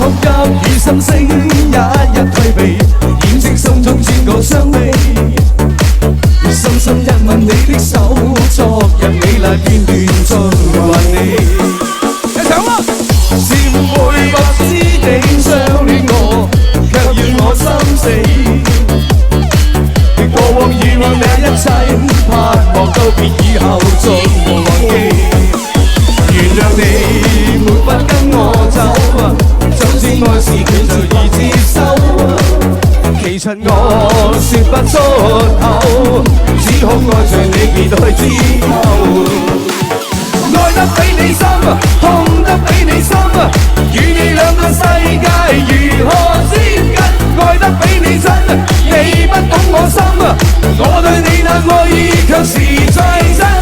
哭泣與心聲，一一退避，掩飾心中千個傷悲。深深一吻你的手，昨日美麗片段再還你。一齊啊！是會不知地相戀我，卻要我心死。過往以往那一切，盼望告別以後縱無忘記。原諒你沒法跟我走，總之愛是佢就易接受。其實我說不出口，只好愛着你期待之後。愛得比你深，痛得比你深，與你兩個世界如何接近？愛得比你真，你不懂我心，我對你那愛意卻是再真。